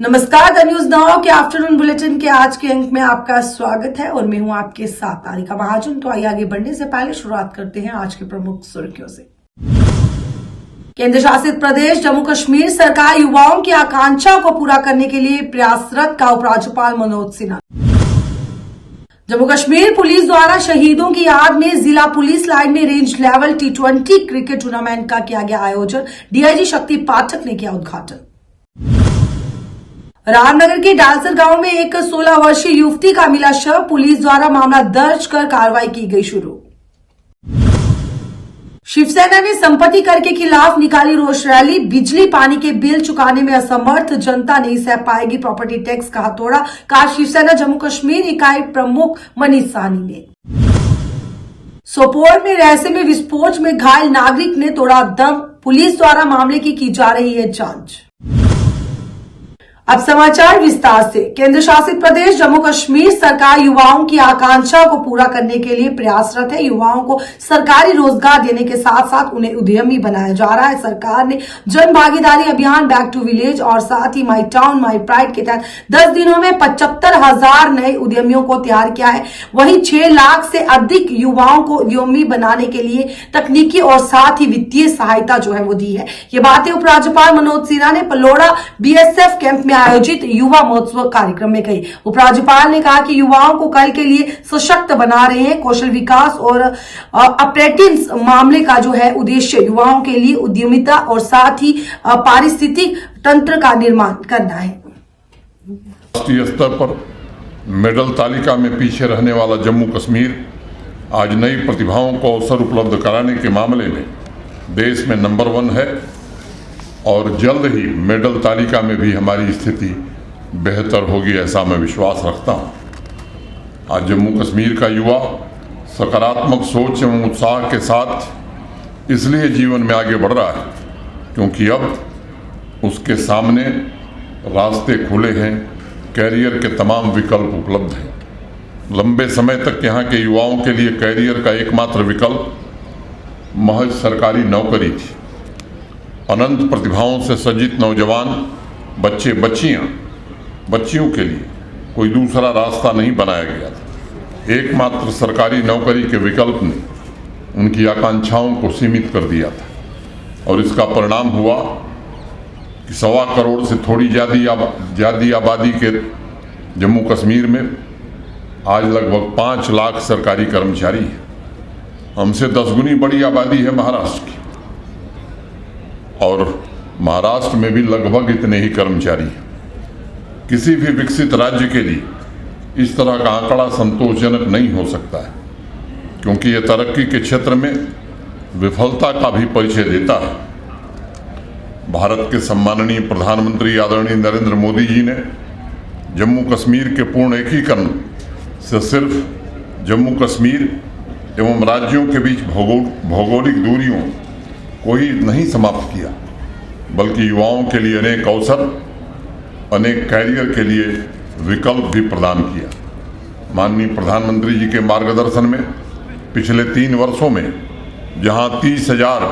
नमस्कार, the news now के afternoon bulletin के आज के अंक में आपका स्वागत है और मैं हूं आपके साथ तारिका महाजन। तो आइए आगे बढ़ने से पहले शुरुआत करते हैं आज की प्रमुख सुर्खियों से। केंद्र शासित प्रदेश जम्मू कश्मीर सरकार युवाओं की आकांक्षा को पूरा करने के लिए प्रयासरत का उपराज्यपाल मनोज सिन्हा। जम्मू कश्मीर पुलिस द्वारा शहीदों की याद में जिला पुलिस लाइन में range level T20 cricket tournament का किया गया आयोजन। डीआईजी शक्ति पाठक ने किया उद्घाटन। रामनगर के डालसर गांव में एक 16 वर्षीय युवती का मिला शव। पुलिस द्वारा मामला दर्ज कर कार्रवाई की गई शुरू। शिवसेना ने संपत्ति कर के खिलाफ निकाली रोष रैली। बिजली पानी के बिल चुकाने में असमर्थ जनता नहीं सह पाएगी प्रॉपर्टी टैक्स का हथौड़ा, कहा शिवसेना जम्मू कश्मीर इकाई प्रमुख मनीष साहनी ने। सोपोर में रहस्य में विस्फोट में घायल नागरिक ने तोड़ा दम। पुलिस द्वारा मामले की जा रही है जांच। अब समाचार विस्तार से। केंद्र शासित प्रदेश जम्मू कश्मीर सरकार युवाओं की आकांक्षा को पूरा करने के लिए प्रयासरत है। युवाओं को सरकारी रोजगार देने के साथ साथ उन्हें उद्यमी बनाया जा रहा है। सरकार ने जन भागीदारी अभियान बैक टू विलेज और साथ ही माई टाउन माई प्राइड के तहत 10 दिनों में 75,000 नए उद्यमियों को तैयार किया है। वहीं 6 लाख से अधिक युवाओं को उद्यमी बनाने के लिए तकनीकी और साथ ही वित्तीय सहायता जो है वो दी है। ये बातें उपराज्यपाल मनोज सिन्हा ने पलोड़ा BSF कैंप में आयोजित युवा महोत्सव कार्यक्रम में कही। उपराज्यपाल ने कहा कि युवाओं को कल के लिए सशक्त बना रहे हैं। कौशल विकास और अप्रेंटिस मामले का जो है उद्देश्य युवाओं के लिए उद्यमिता और साथ ही पारिस्थितिक तंत्र का निर्माण करना है। राष्ट्रीय स्तर पर मेडल तालिका में पीछे रहने वाला जम्मू कश्मीर आज नई प्रतिभाओं को अवसर उपलब्ध कराने के मामले में देश में नंबर 1 है और जल्द ही मेडल तालिका में भी हमारी स्थिति बेहतर होगी, ऐसा मैं विश्वास रखता हूं। आज जम्मू कश्मीर का युवा सकारात्मक सोच एवं उत्साह के साथ इसलिए जीवन में आगे बढ़ रहा है क्योंकि अब उसके सामने रास्ते खुले हैं, कैरियर के तमाम विकल्प उपलब्ध हैं। लंबे समय तक यहाँ के युवाओं के लिए कैरियर का एकमात्र विकल्प महज सरकारी नौकरी थी। अनंत प्रतिभाओं से सज्जित नौजवान बच्चे बच्चियों के लिए कोई दूसरा रास्ता नहीं बनाया गया था। एकमात्र सरकारी नौकरी के विकल्प ने उनकी आकांक्षाओं को सीमित कर दिया था और इसका परिणाम हुआ कि 1.25 करोड़ से थोड़ी ज़्यादा आबादी के जम्मू कश्मीर में आज लगभग 5 लाख सरकारी कर्मचारी हैं। हमसे 10 गुनी बड़ी आबादी है महाराष्ट्र की और महाराष्ट्र में भी लगभग इतने ही कर्मचारी हैं। किसी भी विकसित राज्य के लिए इस तरह का आंकड़ा संतोषजनक नहीं हो सकता है क्योंकि यह तरक्की के क्षेत्र में विफलता का भी परिचय देता है। भारत के सम्माननीय प्रधानमंत्री आदरणीय नरेंद्र मोदी जी ने जम्मू कश्मीर के पूर्ण एकीकरण से सिर्फ जम्मू कश्मीर एवं राज्यों के बीच भौगोलिक दूरियों को ही नहीं समाप्त किया बल्कि युवाओं के लिए अनेक अवसर, अनेक कैरियर के लिए विकल्प भी प्रदान किया। माननीय प्रधानमंत्री जी के मार्गदर्शन में पिछले 3 वर्षों में जहां 30,000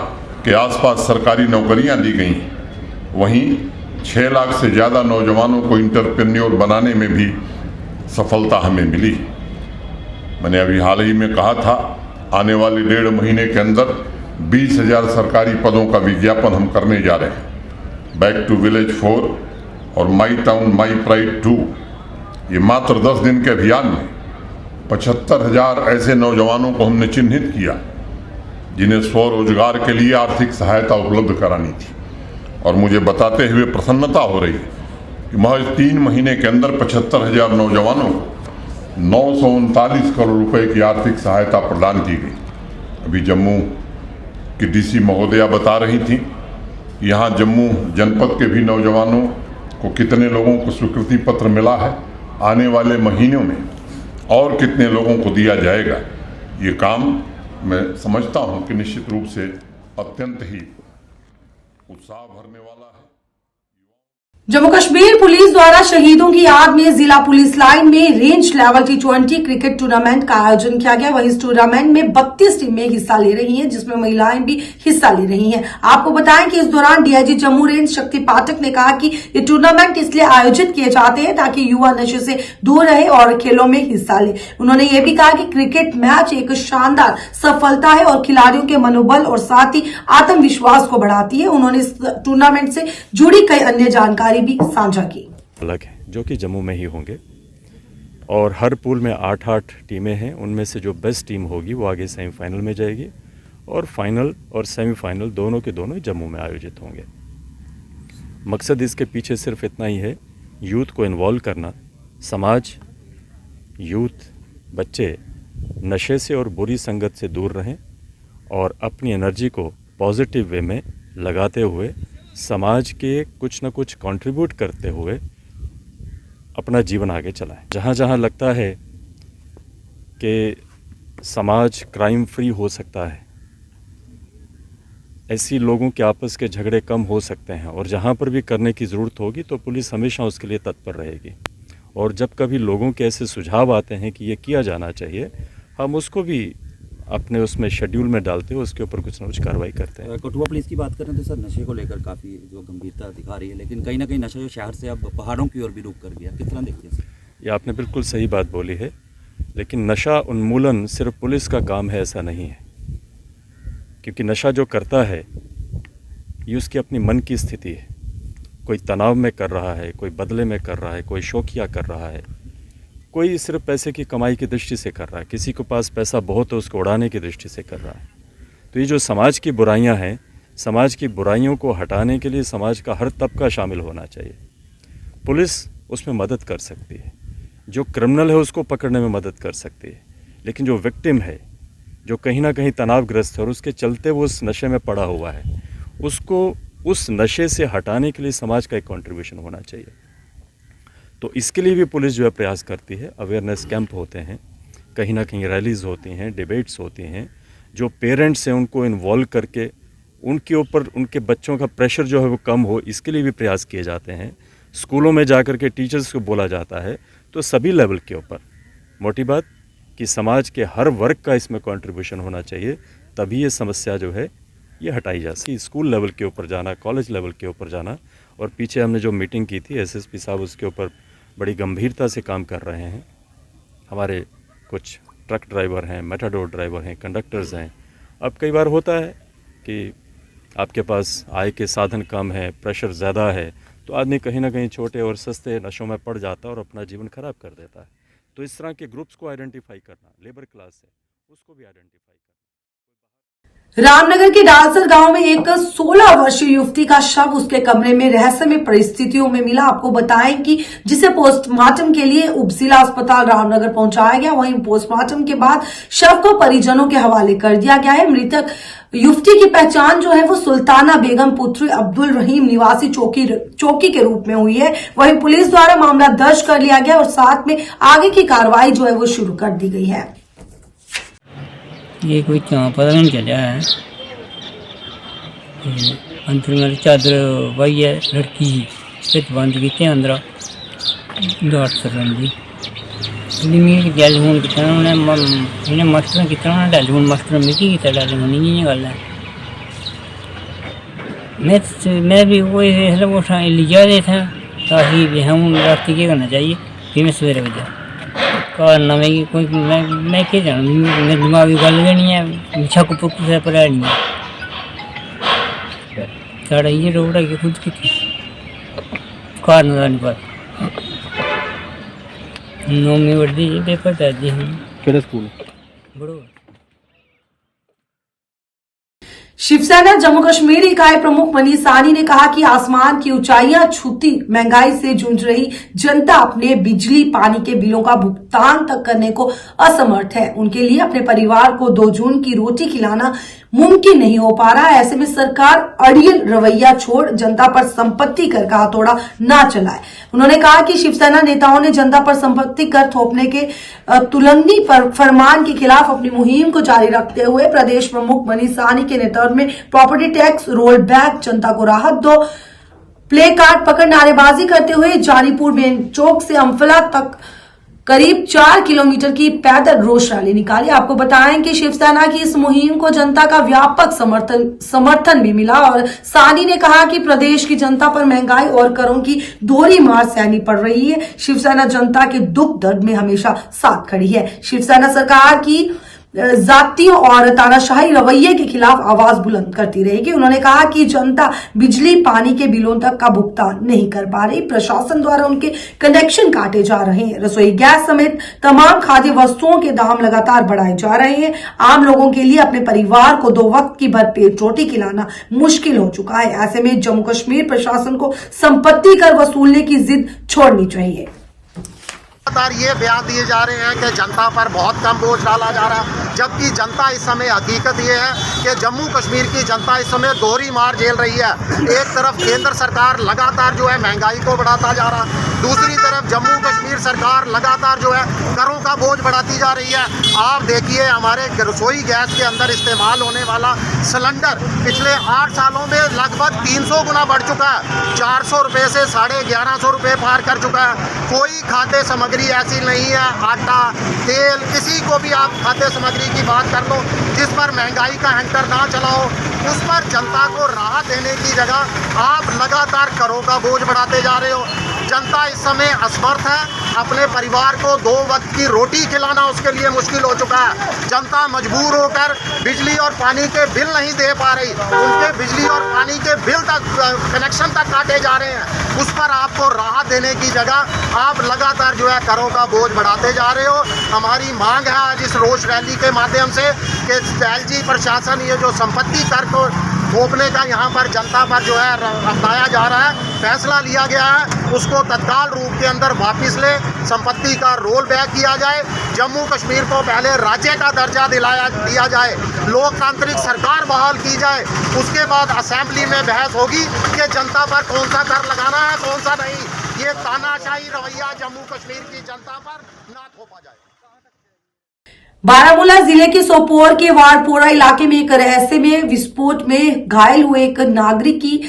के आसपास सरकारी नौकरियां दी गई, वहीं 6 लाख से ज़्यादा नौजवानों को इंटरप्रेन्योर बनाने में भी सफलता हमें मिली। मैंने अभी हाल ही में कहा था आने वाले 1.5 महीने के अंदर 20,000 सरकारी पदों का विज्ञापन हम करने जा रहे हैं। बैक टू विलेज 4 और माई टाउन माई प्राइड 2, ये मात्र 10 दिन के अभियान में 75,000 ऐसे नौजवानों को हमने चिन्हित किया जिन्हें स्वरोजगार के लिए आर्थिक सहायता उपलब्ध करानी थी। और मुझे बताते हुए प्रसन्नता हो रही है कि महज 3 महीने के अंदर 75,000 नौजवानों को 939 करोड़ रुपए की आर्थिक सहायता प्रदान की गई। अभी जम्मू की DC महोदया बता रही थी यहाँ जम्मू जनपद के भी नौजवानों को कितने लोगों को स्वीकृति पत्र मिला है, आने वाले महीनों में और कितने लोगों को दिया जाएगा। ये काम मैं समझता हूँ कि निश्चित रूप से अत्यंत ही उत्साह भरने वाला है। जम्मू कश्मीर पुलिस द्वारा शहीदों की याद में जिला पुलिस लाइन में range level T20 cricket tournament का आयोजन किया गया। वहीं इस टूर्नामेंट में 32 टीमें हिस्सा ले रही हैं, जिसमें महिलाएं भी हिस्सा ले रही हैं। आपको बताएं कि इस दौरान डीआईजी जम्मू रेंज शक्ति पाठक ने कहा कि ये टूर्नामेंट इसलिए आयोजित किए जाते हैं ताकि युवा नशे से दूर रहे और खेलों में हिस्सा ले। उन्होंने ये भी कहा कि क्रिकेट मैच एक शानदार सफलता है और खिलाड़ियों के मनोबल और साथ ही आत्मविश्वास को बढ़ाती है। उन्होंने इस टूर्नामेंट से जुड़ी कई अन्य जानकारी भी साझा की। अलग है जो कि जम्मू में ही होंगे और हर पूल में 8-8 टीमें हैं। उनमें से जो बेस्ट टीम होगी वो आगे सेमीफाइनल में जाएगी और फाइनल और सेमीफाइनल दोनों के दोनों जम्मू में आयोजित होंगे। मकसद इसके पीछे सिर्फ इतना ही है, यूथ को इन्वॉल्व करना। समाज, यूथ, बच्चे नशे से और बुरी संगत से दूर रहें और अपनी एनर्जी को पॉजिटिव वे में लगाते हुए समाज के कुछ न कुछ कंट्रीब्यूट करते हुए अपना जीवन आगे चलाएं। जहाँ जहाँ लगता है कि समाज क्राइम फ्री हो सकता है, ऐसी लोगों के आपस के झगड़े कम हो सकते हैं और जहाँ पर भी करने की ज़रूरत होगी तो पुलिस हमेशा उसके लिए तत्पर रहेगी। और जब कभी लोगों के ऐसे सुझाव आते हैं कि ये किया जाना चाहिए, हम उसको भी अपने उसमें शेड्यूल में डालते हैं, उसके ऊपर कुछ न कुछ कार्रवाई करते हैं। कठुआ पुलिस की बात करें तो सर नशे को लेकर काफ़ी जो गंभीरता दिखा रही है, लेकिन कहीं ना कहीं नशा जो शहर से अब पहाड़ों की ओर भी रुख कर गया, कितना देखते हैं सर? ये आपने बिल्कुल सही बात बोली है, लेकिन नशा उन्मूलन सिर्फ पुलिस का काम है ऐसा नहीं है। क्योंकि नशा जो करता है ये उसकी अपनी मन की स्थिति है। कोई तनाव में कर रहा है, कोई बदले में कर रहा है, कोई शौकिया कर रहा है, कोई सिर्फ पैसे की कमाई की दृष्टि से कर रहा है, किसी के पास पैसा बहुत है उसको उड़ाने की दृष्टि से कर रहा है। तो ये जो समाज की बुराइयां हैं, समाज की बुराइयों को हटाने के लिए समाज का हर तबका शामिल होना चाहिए। पुलिस उसमें मदद कर सकती है, जो क्रिमिनल है उसको पकड़ने में मदद कर सकती है, लेकिन जो विक्टिम है, जो कहीं ना कहीं तनावग्रस्त है और उसके चलते वो उस नशे में पड़ा हुआ है, उसको उस नशे से हटाने के लिए समाज का एक कॉन्ट्रीब्यूशन होना चाहिए। तो इसके लिए भी पुलिस जो है प्रयास करती है। अवेयरनेस कैंप होते हैं, कहीं ना कहीं रैलीज़ होती हैं, डिबेट्स होती हैं। जो पेरेंट्स हैं उनको इन्वॉल्व करके उनके ऊपर उनके बच्चों का प्रेशर जो है वो कम हो, इसके लिए भी प्रयास किए जाते हैं। स्कूलों में जा कर के टीचर्स को बोला जाता है। तो सभी लेवल के ऊपर मोटी बात कि समाज के हर वर्ग का इसमें कंट्रीब्यूशन होना चाहिए, तभी ये समस्या जो है ये हटाई जा सके। स्कूल लेवल के ऊपर जाना, कॉलेज लेवल के ऊपर जाना। और पीछे हमने जो मीटिंग की थी एसएसपी साहब उसके ऊपर बड़ी गंभीरता से काम कर रहे हैं। हमारे कुछ ट्रक ड्राइवर हैं, मेटाडोर ड्राइवर हैं, कंडक्टर्स हैं। अब कई बार होता है कि आपके पास आय के साधन कम है, प्रेशर ज़्यादा है, तो आदमी कहीं ना कहीं छोटे और सस्ते नशों में पड़ जाता है और अपना जीवन खराब कर देता है। तो इस तरह के ग्रुप्स को आइडेंटिफाई करना, लेबर क्लास है उसको भी आइडेंटिफाई करना। रामनगर के डालसर गांव में एक 16 वर्षीय युवती का शव उसके कमरे में रहस्यमय परिस्थितियों में मिला। आपको बताएं कि जिसे पोस्टमार्टम के लिए उपजिला अस्पताल रामनगर पहुंचाया गया, वहीं पोस्टमार्टम के बाद शव को परिजनों के हवाले कर दिया गया है। मृतक युवती की पहचान जो है वो सुल्ताना बेगम पुत्री अब्दुल रहीम निवासी चौकी के रूप में हुई है। वहीं पुलिस द्वारा मामला दर्ज कर लिया गया और साथ में आगे की कार्रवाई जो है वो शुरू कर दी गई है। ये कोई पता नहीं चलिया है। अंदर मेरी चादर वही है, लड़की फिर बंद की अंदर डॉट सरंदी मिगी टेलीफोन किया उन्हें मास्टर किया टेलीफोन मास्टर मिगी किया टेलीफोन इ'यां गल्ल है। मैं भी वही वो लिया दे था ताकि हूँ राती केह् करना चाहिए, फिर मैं सवेरे बजा घर मिगी कोई मैं क्या जाना, मेरे दिमाग की गल्ल गै नहीं है, शक कुसै पर है नहीं है। साढ़ा इ'यै रोड है कि खुद की घर का नहीं पता। 9वीं पढ़दी पेपर दर्दी हूँ। केह्ड़े स्कूल? बड़ो शिवसेना जम्मू कश्मीर इकाई प्रमुख मनीष साहनी ने कहा कि आसमान की ऊंचाइयां छूती महंगाई से जूझ रही जनता अपने बिजली पानी के बिलों का भुगतान तक करने को असमर्थ है। उनके लिए अपने परिवार को 2 जून की रोटी खिलाना मुमकिन नहीं हो पा रहा है। ऐसे में सरकार अड़ियल रवैया छोड़ जनता पर संपत्ति कर का हथौड़ा ना चलाए। उन्होंने कहा कि शिवसेना नेताओं ने जनता पर संपत्ति कर थोपने के तुलंगी फरमान के खिलाफ अपनी मुहिम को जारी रखते हुए प्रदेश प्रमुख मनीष साहनी के नेतृत्व में प्रॉपर्टी टैक्स रोल बैक, जनता को राहत दो, प्ले कार्ड पकड़ नारेबाजी करते हुए जानीपुर मेन चौक से अम्फला तक करीब 4 किलोमीटर की पैदल रोष रैली निकाली। आपको बताएं कि शिवसेना की इस मुहिम को जनता का व्यापक समर्थन भी मिला और सानी ने कहा कि प्रदेश की जनता पर महंगाई और करों की दोहरी मार सहनी पड़ रही है। शिवसेना जनता के दुख दर्द में हमेशा साथ खड़ी है। शिवसेना सरकार की जातियों और तानाशाही रवैये के खिलाफ आवाज बुलंद करती रहेगी। उन्होंने कहा कि जनता बिजली पानी के बिलों तक का भुगतान नहीं कर पा रही, प्रशासन द्वारा उनके कनेक्शन काटे जा रहे हैं, रसोई गैस समेत तमाम खाद्य वस्तुओं के दाम लगातार बढ़ाए जा रहे हैं। आम लोगों के लिए अपने परिवार को 2 वक्त की भरपेट रोटी खिलाना मुश्किल हो चुका है। ऐसे में जम्मू कश्मीर प्रशासन को संपत्ति कर वसूलने की जिद छोड़नी चाहिए। लगातार ये बयान दिए जा रहे हैं कि जनता पर बहुत कम बोझ डाला जा रहा है, जबकि जनता इस समय हकीकत ये है कि जम्मू कश्मीर की जनता इस समय दोहरी मार झेल रही है। एक तरफ केंद्र सरकार लगातार जो है महंगाई को बढ़ाता जा रहा है, दूसरी तरफ जम्मू कश्मीर सरकार लगातार जो है करों का बोझ बढ़ाती जा रही है। आप देखिए हमारे रसोई गैस के अंदर इस्तेमाल होने वाला सिलेंडर पिछले 8 सालों में लगभग 300 गुना बढ़ चुका है, 400 रुपये से 1150 रुपये पार कर चुका है। कोई खाद्य सामग्री ऐसी नहीं है, आटा तेल किसी को भी आप खाद्य सामग्री की बात कर लो जिस पर महंगाई का हैंकर ना चलाओ, उस पर जनता को राहत देने की जगह आप लगातार करों का बोझ बढ़ाते जा रहे हो। जनता इस समय असमर्थ है, अपने परिवार को 2 वक्त की रोटी खिलाना उसके लिए मुश्किल हो चुका है। जनता मजबूर होकर बिजली और पानी के बिल नहीं दे पा रही, उनके बिजली और पानी के बिल तक कनेक्शन तक काटे जा रहे हैं। उस पर आपको राहत देने की जगह आप लगातार जो है करों का बोझ बढ़ाते जा रहे हो। हमारी मांग है आज इस रोष रैली के माध्यम से कि एलजी प्रशासन ये जो संपत्ति कर को थोपने का यहाँ पर जनता पर जो है अपनाया जा रहा है, फैसला लिया गया है, उसको तत्काल रूप के अंदर वापस ले, संपत्ति का रोल बैक किया जाए, जम्मू कश्मीर को पहले राज्य का दर्जा दिया जाए, लोकतांत्रिक सरकार बहाल की जाए, उसके बाद असेंबली में बहस होगी कि जनता पर कौन सा कर लगाना है कौन सा नहीं। ये तानाशाही रवैया जम्मू कश्मीर की जनता पर ना थोपा जाए। बारामूला जिले के सोपोर के वारपोरा इलाके में एक रहस्यमय विस्फोट में घायल हुए एक नागरिक की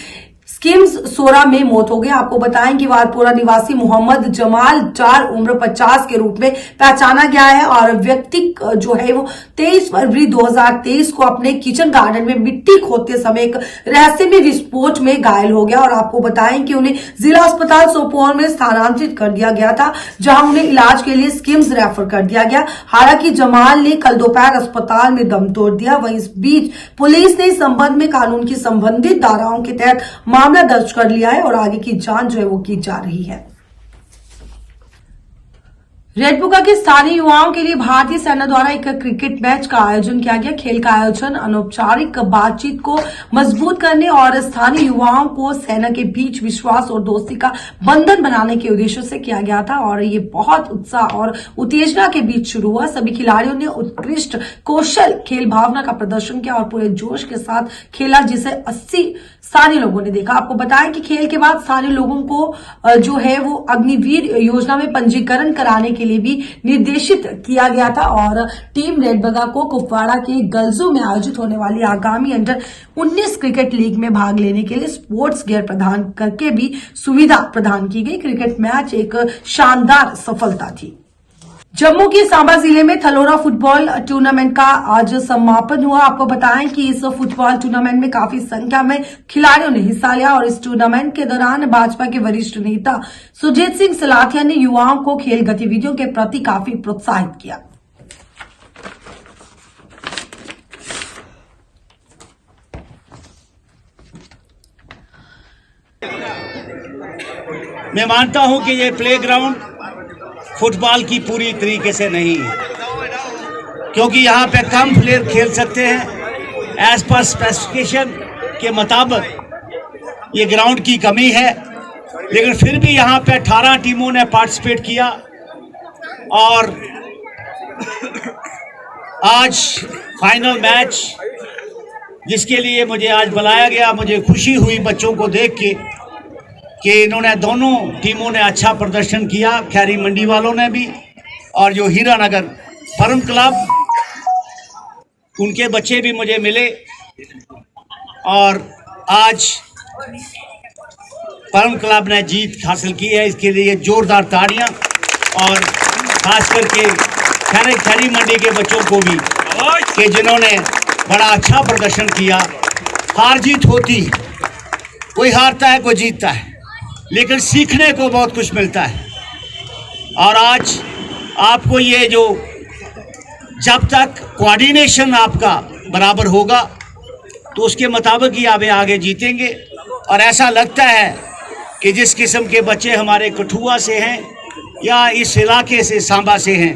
स्किम्स सोरा में मौत हो गई। आपको बताएं कि वारपोरा निवासी मोहम्मद जमाल 4 उम्र 50 के रूप में पहचाना गया है और व्यक्ति जो है वो 23 फरवरी 2023 को अपने किचन गार्डन में मिट्टी खोदते समय एक रहस्यमय विस्फोट में घायल हो गया और आपको बताएं कि उन्हें जिला अस्पताल सोपोर में स्थानांतरित कर दिया गया था, जहां उन्हें इलाज के लिए स्किम्स रेफर कर दिया गया। हालांकि जमाल ने कल दोपहर अस्पताल में दम तोड़ दिया। वहीं इस बीच पुलिस ने इस संबंध में कानून की संबंधित धाराओं के तहत मामला दर्ज कर लिया है और आगे की जांच जो है वो की जा रही है। रेडबुका के स्थानीय युवाओं के लिए भारतीय सेना द्वारा एक क्रिकेट मैच का आयोजन किया गया। खेल का आयोजन अनौपचारिक बातचीत को मजबूत करने और स्थानीय युवाओं को सेना के बीच विश्वास और दोस्ती का बंधन बनाने के उद्देश्य से किया गया था और ये बहुत उत्साह और उत्तेजना के बीच शुरू हुआ। सभी खिलाड़ियों ने उत्कृष्ट कौशल खेल भावना का प्रदर्शन किया और पूरे जोश के साथ खेला, जिसे 80 स्थानीय लोगों ने देखा। आपको बताएं कि खेल के बाद स्थानीय लोगों को जो है वो अग्निवीर योजना में पंजीकरण कराने के लिए भी निर्देशित किया गया था और टीम रेडबगा को कुपवाड़ा के गलजू में आयोजित होने वाली आगामी अंडर 19 क्रिकेट लीग में भाग लेने के लिए स्पोर्ट्स गियर प्रदान करके भी सुविधा प्रदान की गई। क्रिकेट मैच एक शानदार सफलता थी। जम्मू के सांबा जिले में थलोरा फुटबॉल टूर्नामेंट का आज समापन हुआ। आपको बताएं कि इस फुटबॉल टूर्नामेंट में काफी संख्या में खिलाड़ियों ने हिस्सा लिया और इस टूर्नामेंट के दौरान भाजपा के वरिष्ठ नेता सुजीत सिंह सलाथिया ने युवाओं को खेल गतिविधियों के प्रति काफी प्रोत्साहित किया। मैं मानता हूं कि ये प्लेग्राउंड फुटबॉल की पूरी तरीके से नहीं है, क्योंकि यहाँ पे कम प्लेयर खेल सकते हैं। एज पर स्पेसिफिकेशन के मुताबिक ये ग्राउंड की कमी है, लेकिन फिर भी यहाँ पे 18 टीमों ने पार्टिसिपेट किया और आज फाइनल मैच जिसके लिए मुझे आज बुलाया गया, मुझे खुशी हुई बच्चों को देख के कि इन्होंने दोनों टीमों ने अच्छा प्रदर्शन किया, खैरी मंडी वालों ने भी और जो हीरानगर फर्म क्लब उनके बच्चे भी मुझे मिले और आज परम क्लब ने जीत हासिल की है, इसके लिए जोरदार ताड़ियां। और खास करके खैरी मंडी के बच्चों को भी कि जिन्होंने बड़ा अच्छा प्रदर्शन किया। हार जीत होती, कोई हारता है कोई जीतता है, लेकिन सीखने को बहुत कुछ मिलता है। और आज आपको ये जो जब तक कोऑर्डिनेशन आपका बराबर होगा तो उसके मुताबिक ही आप आगे जीतेंगे। और ऐसा लगता है कि जिस किस्म के बच्चे हमारे कठुआ से हैं या इस इलाके से सांबा से हैं,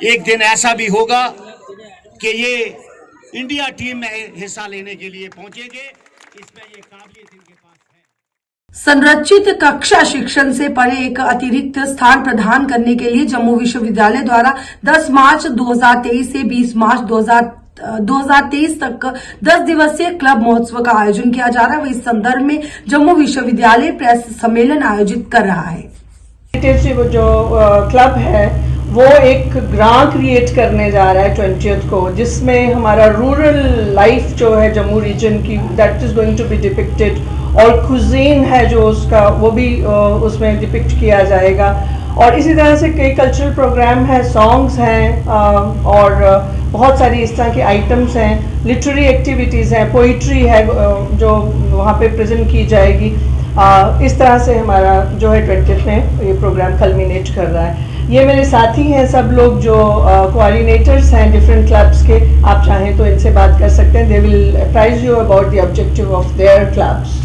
एक दिन ऐसा भी होगा कि ये इंडिया टीम में हिस्सा लेने के लिए पहुंचेंगे। इसमें ये काबिलियत इनके पास है। संरचित कक्षा शिक्षण से परे एक अतिरिक्त स्थान प्रदान करने के लिए जम्मू विश्वविद्यालय द्वारा 10 मार्च 2023 से 20 मार्च 2023 तक 10 दिवसीय क्लब महोत्सव का आयोजन किया जा रहा है। इस संदर्भ में जम्मू विश्वविद्यालय प्रेस सम्मेलन आयोजित कर रहा है। जो क्लब है वो एक ग्रां क्रिएट करने जा रहा है 20th को, जिसमें हमारा रूरल लाइफ जो है जम्मू रीजन की that is going to be depicted, और कुजीन है जो उसका वो भी उसमें डिपिक्ट किया जाएगा। और इसी तरह से कई कल्चरल प्रोग्राम है, सॉन्ग्स हैं और बहुत सारी इस तरह के आइटम्स हैं, लिटरेरी एक्टिविटीज़ हैं, पोइट्री है जो वहाँ पे प्रेजेंट की जाएगी। इस तरह से हमारा जो है 20th में ये प्रोग्राम कल्मिनेट कर रहा है। ये मेरे साथी हैं सब लोग जो कोऑर्डिनेटर्स हैं डिफरेंट क्लब्स के, आप चाहें तो इनसे बात कर सकते हैं। They will apprise you about the objective of their clubs.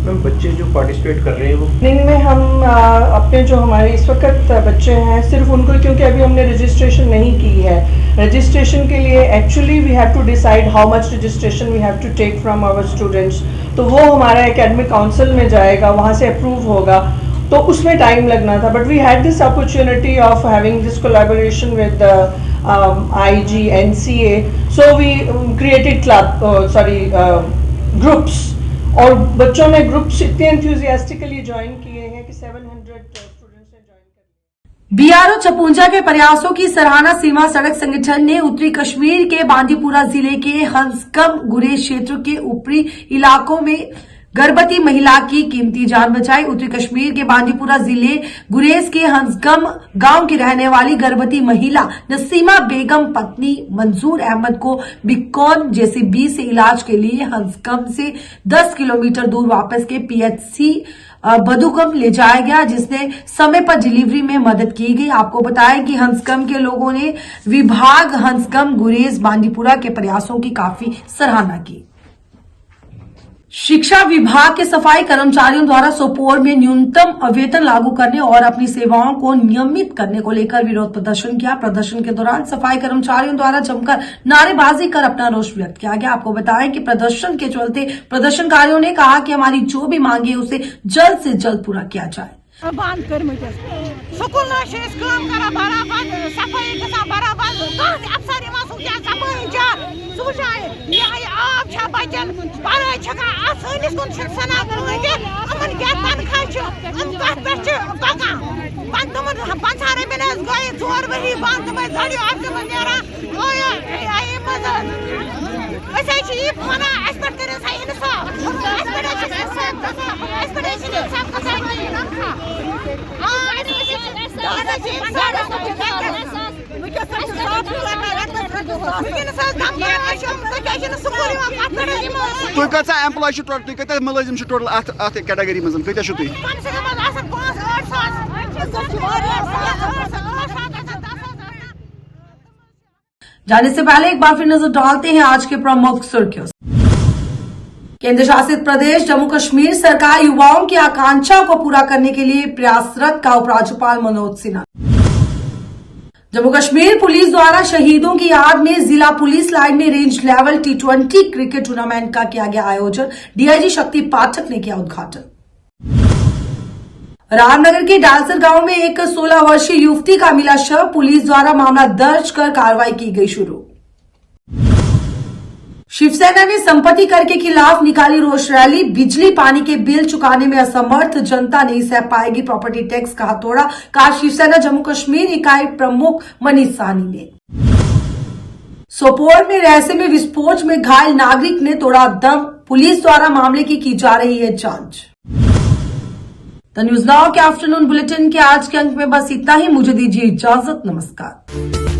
Ma'am, बच्चे जो पार्टिसिपेट कर रहे हैं वो इनमें हम अपने जो हमारे इस वक्त बच्चे हैं सिर्फ उनको, क्योंकि अभी हमने रजिस्ट्रेशन नहीं की है, रजिस्ट्रेशन के लिए actually we have to decide how much registration we have to take from our students, तो वो हमारा एकेडमिक काउंसिल में जाएगा, वहाँ से अप्रूव होगा, तो उसमें टाइम लगना था। But we had this opportunity of having this collaboration with IG NCA, so we created groups, और बच्चों ने ग्रुप्स इतने एंथुसियास्टिकली ज्वाइन किए हैं कि 700 स्टूडेंट्स ने ज्वाइन कर लिया। BRO चपुंजा के प्रयासों की सराहना सीमा सड़क संगठन ने उत्तरी कश्मीर के बांदीपुरा जिले के हंसकम गुरेज क्षेत्र के ऊपरी इलाकों में गर्भवती महिला की कीमती जान बचाई। उत्तरी कश्मीर के बांदीपुरा जिले गुरेज के हंसगम गांव की रहने वाली गर्भवती महिला नसीमा बेगम पत्नी मंजूर अहमद को बिकॉन JCB से इलाज के लिए हंसगम से 10 किलोमीटर दूर वापस के PHC बदुगम ले जाया गया, जिसने समय पर डिलीवरी में मदद की गई। आपको बताएं कि हंसगम के लोगों ने विभाग हंसगम गुरेज बांदीपुरा के प्रयासों की काफी सराहना की। शिक्षा विभाग के सफाई कर्मचारियों द्वारा सोपोर में न्यूनतम वेतन लागू करने और अपनी सेवाओं को नियमित करने को लेकर विरोध प्रदर्शन किया। प्रदर्शन के दौरान सफाई कर्मचारियों द्वारा जमकर नारेबाजी कर अपना रोष व्यक्त किया गया। आपको बताएं कि प्रदर्शन के चलते प्रदर्शनकारियों ने कहा कि हमारी जो भी मांगे उसे जल्द से जल्द पूरा किया जाए। बंद कर स्कूल बराबर सफाई बराबर अफसर आब बचन पढ़ाई सैनिस कुन सनान क्या तनख्वाह पकान तुम 5 रपे गई 4 वरी बंद तुम झड़ो तुम कत एम्प्लॉय टोटल तुम कत मुलाजिम टोटल अत कैटेगरी मज कत तुम जाने से पहले एक बार फिर नजर डालते हैं आज के प्रमुख सुर्खियों। केंद्र शासित प्रदेश जम्मू कश्मीर सरकार युवाओं की आकांक्षाओं को पूरा करने के लिए प्रयासरत का उपराज्यपाल मनोज सिन्हा। जम्मू कश्मीर पुलिस द्वारा शहीदों की याद में जिला पुलिस लाइन में range level T20 cricket tournament का किया गया आयोजन। DIG शक्ति पाठक ने किया उद्घाटन। रामनगर के डालसर गांव में एक 16 वर्षीय युवती का मिला शव, पुलिस द्वारा मामला दर्ज कर कार्रवाई की गई शुरू। शिवसेना ने संपत्ति कर के खिलाफ निकाली रोष रैली, बिजली पानी के बिल चुकाने में असमर्थ जनता नहीं सह पाएगी प्रॉपर्टी टैक्स का हथौड़ा, कहा शिवसेना जम्मू कश्मीर इकाई प्रमुख मनीष साहनी ने। सोपोर में रहस्य में विस्फोट में घायल नागरिक ने तोड़ा दम, पुलिस द्वारा मामले की जा रही है जांच। द न्यूज नाउ के आफ्टरनून बुलेटिन के आज के अंक में बस इतना ही। मुझे दीजिए इजाजत। नमस्कार।